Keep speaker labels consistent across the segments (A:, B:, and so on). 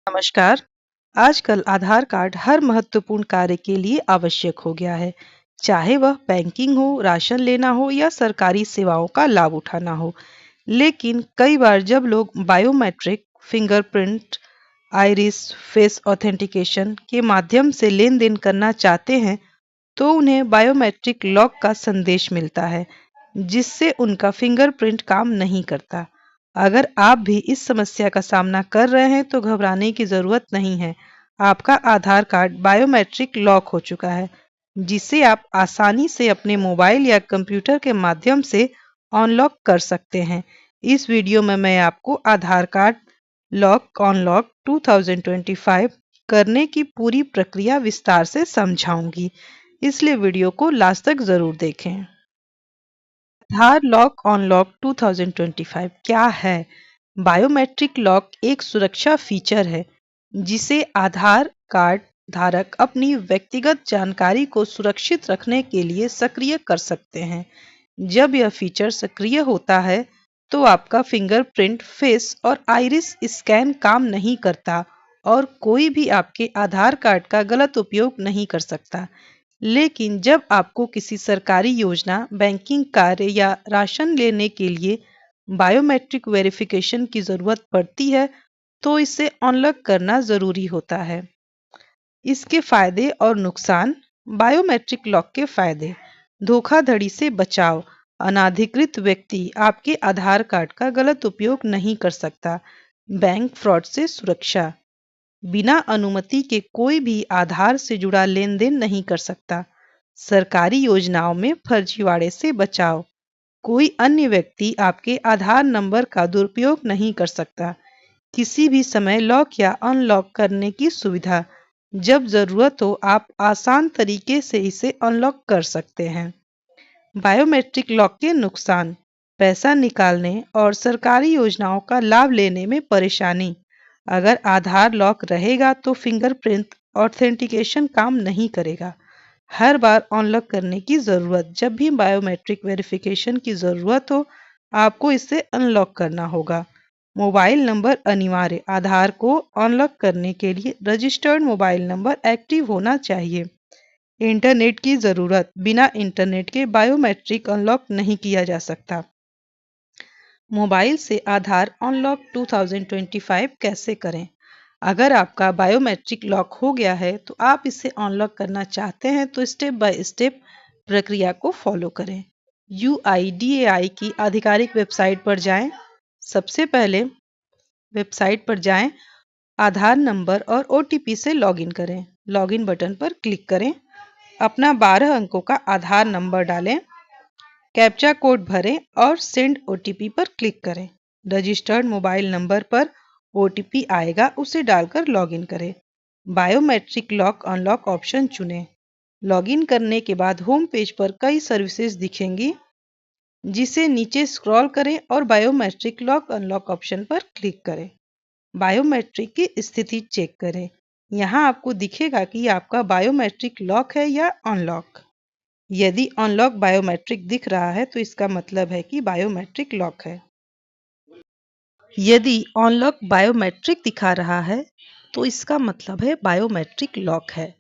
A: नमस्कार। आजकल आधार कार्ड हर महत्वपूर्ण कार्य के लिए आवश्यक हो गया है, चाहे वह बैंकिंग हो, राशन लेना हो या सरकारी सेवाओं का लाभ उठाना हो। लेकिन कई बार जब लोग biometric, fingerprint, iris, face authentication के माध्यम से लेन-देन करना चाहते हैं, तो उन्हें बायोमेट्रिक लॉक का संदेश मिलता है, जिससे उनका फिंगरप्रिंट काम नहीं करता। अगर आप भी इस समस्या का सामना कर रहे हैं तो घबराने की ज़रूरत नहीं है। आपका आधार कार्ड बायोमेट्रिक लॉक हो चुका है, जिसे आप आसानी से अपने मोबाइल या कंप्यूटर के माध्यम से अनलॉक कर सकते हैं। इस वीडियो में मैं आपको आधार कार्ड लॉक अनलॉक 2025 करने की पूरी प्रक्रिया विस्तार से समझाऊंगी, इसलिए वीडियो को लास्ट तक ज़रूर देखें। आधार लॉक अनलॉक 2025 क्या है? बायोमेट्रिक लॉक एक सुरक्षा फीचर है जिसे आधार कार्ड धारक अपनी व्यक्तिगत जानकारी को सुरक्षित रखने के लिए सक्रिय कर सकते हैं। जब यह फीचर सक्रिय होता है तो आपका फिंगरप्रिंट, फेस और आइरिस स्कैन काम नहीं करता और कोई भी आपके आधार कार्ड का गलत उपयोग नहीं कर सकता। लेकिन जब आपको किसी सरकारी योजना, बैंकिंग कार्य या राशन लेने के लिए बायोमेट्रिक वेरिफिकेशन की ज़रूरत पड़ती है, तो इसे अनलॉक करना ज़रूरी होता है। इसके फायदे और नुकसान। बायोमेट्रिक लॉक के फायदे: धोखाधड़ी से बचाव, अनाधिकृत व्यक्ति आपके आधार कार्ड का गलत उपयोग नहीं कर सकता। बैंक फ्रॉड से सुरक्षा, बिना अनुमति के कोई भी आधार से जुड़ा लेन देन नहीं कर सकता। सरकारी योजनाओं में फर्जीवाड़े से बचाव, कोई अन्य व्यक्ति आपके आधार नंबर का दुरुपयोग नहीं कर सकता। किसी भी समय लॉक या अनलॉक करने की सुविधा, जब जरूरत हो आप आसान तरीके से इसे अनलॉक कर सकते हैं। बायोमेट्रिक लॉक के नुकसान: पैसा निकालने और सरकारी योजनाओं का लाभ लेने में परेशानी। अगर आधार लॉक रहेगा तो फिंगरप्रिंट ऑथेंटिकेशन काम नहीं करेगा। हर बार अनलॉक करने की ज़रूरत, जब भी बायोमेट्रिक वेरिफिकेशन की ज़रूरत हो आपको इसे अनलॉक करना होगा। मोबाइल नंबर अनिवार्य, आधार को अनलॉक करने के लिए रजिस्टर्ड मोबाइल नंबर एक्टिव होना चाहिए। इंटरनेट की ज़रूरत, बिना इंटरनेट के बायोमेट्रिक अनलॉक नहीं किया जा सकता। मोबाइल से आधार अनलॉक 2025 कैसे करें? अगर आपका बायोमेट्रिक लॉक हो गया है तो आप इसे अनलॉक करना चाहते हैं तो स्टेप बाय स्टेप प्रक्रिया को फॉलो करें। UIDAI की आधिकारिक वेबसाइट पर जाएं। सबसे पहले वेबसाइट पर जाएं, आधार नंबर और OTP से लॉगिन करें। लॉगिन बटन पर क्लिक करें। अपना 12 अंकों का आधार नंबर डालें, कैप्चा कोड भरें और सेंड OTP पर क्लिक करें। रजिस्टर्ड मोबाइल नंबर पर OTP आएगा, उसे डालकर लॉगिन करें। बायोमेट्रिक लॉक अनलॉक ऑप्शन चुनें। लॉगिन करने के बाद होम पेज पर कई सर्विसेज दिखेंगी, जिसे नीचे स्क्रॉल करें और बायोमेट्रिक लॉक अनलॉक ऑप्शन पर क्लिक करें। बायोमेट्रिक की स्थिति चेक करें। यहाँ आपको दिखेगा कि आपका बायोमेट्रिक लॉक है या अनलॉक। यदि अनलॉक बायोमेट्रिक दिख रहा है तो इसका मतलब है कि बायोमेट्रिक लॉक है। यदि अनलॉक बायोमेट्रिक दिखा रहा है तो इसका मतलब है बायोमेट्रिक लॉक है।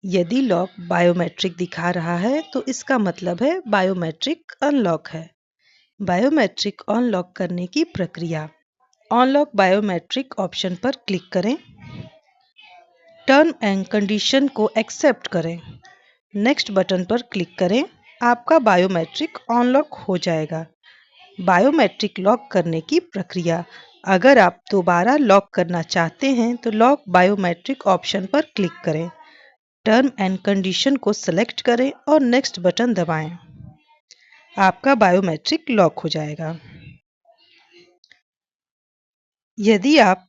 A: यदि लॉक बायोमेट्रिक दिखा रहा है तो इसका मतलब है बायोमेट्रिक अनलॉक है। बायोमेट्रिक अनलॉक करने की प्रक्रिया: अनलॉक बायोमेट्रिक ऑप्शन पर क्लिक करें। टर्म एंड कंडीशन को एक्सेप्ट करें। नेक्स्ट बटन पर क्लिक करें। आपका बायोमेट्रिक अनलॉक हो जाएगा। बायोमेट्रिक लॉक करने की प्रक्रिया: अगर आप दोबारा लॉक करना चाहते हैं तो लॉक बायोमेट्रिक ऑप्शन पर क्लिक करें। टर्म एंड कंडीशन को सेलेक्ट करें और नेक्स्ट बटन दबाएं। आपका बायोमेट्रिक लॉक हो जाएगा। यदि आप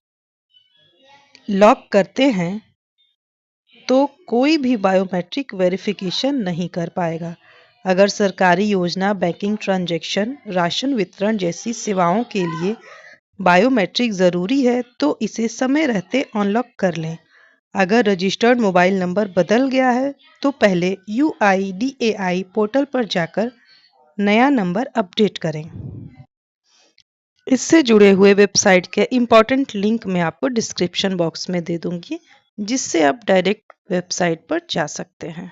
A: लॉक करते हैं तो कोई भी बायोमेट्रिक वेरिफिकेशन नहीं कर पाएगा। अगर सरकारी योजना, बैंकिंग ट्रांजैक्शन, राशन वितरण जैसी सेवाओं के लिए बायोमेट्रिक ज़रूरी है तो इसे समय रहते अनलॉक कर लें। अगर रजिस्टर्ड मोबाइल नंबर बदल गया है तो पहले UIDAI पोर्टल पर जाकर नया नंबर अपडेट करें। इससे जुड़े हुए वेबसाइट के इम्पोर्टेंट लिंक मैं आपको डिस्क्रिप्शन बॉक्स में दे दूंगी, जिससे आप डायरेक्ट वेबसाइट पर जा सकते हैं।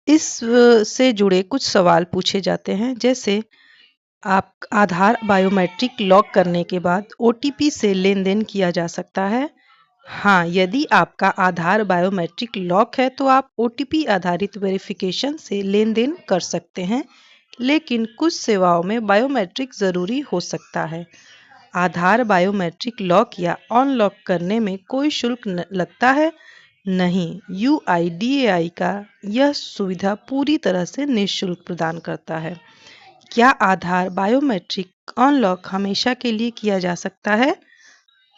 A: इस से जुड़े कुछ सवाल पूछे जाते हैं, जैसे आप आधार बायोमेट्रिक लॉक करने के बाद ओटीपी से लेन-देन किया जा सकता है? हाँ, यदि आपका आधार बायोमेट्रिक लॉक है तो आप ओटीपी आधारित वेरिफिकेशन से लेन-देन कर सकते हैं, लेकिन कुछ सेवाओं में बायोमेट्रिक ज़रूरी हो सकता है। आधार बायोमेट्रिक लॉक या अनलॉक करने में कोई शुल्क लगता है? नहीं, यूआईडीएआई का यह सुविधा पूरी तरह से निःशुल्क प्रदान करता है। क्या आधार बायोमेट्रिक अनलॉक हमेशा के लिए किया जा सकता है?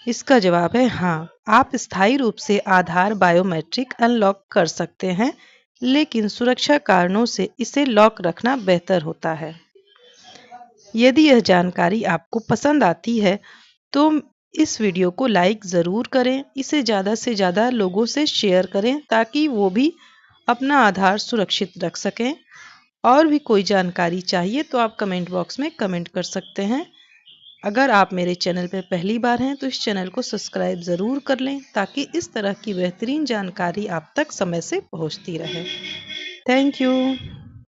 A: इसका जवाब है हाँ, आप स्थायी रूप से आधार बायोमेट्रिक अनलॉक कर सकते हैं, लेकिन सुरक्षा कारणों से इसे लॉक रखना बेहतर होता है। यदि यह जानकारी आपको पसंद आती है, तो इस वीडियो को लाइक ज़रूर करें, इसे ज़्यादा से ज़्यादा लोगों से शेयर करें ताकि वो भी अपना आधार सुरक्षित रख सकें। और भी कोई जानकारी चाहिए तो आप कमेंट बॉक्स में कमेंट कर सकते हैं। अगर आप मेरे चैनल पर पहली बार हैं तो इस चैनल को सब्सक्राइब ज़रूर कर लें ताकि इस तरह की बेहतरीन जानकारी आप तक समय से पहुंचती रहे। Thank you.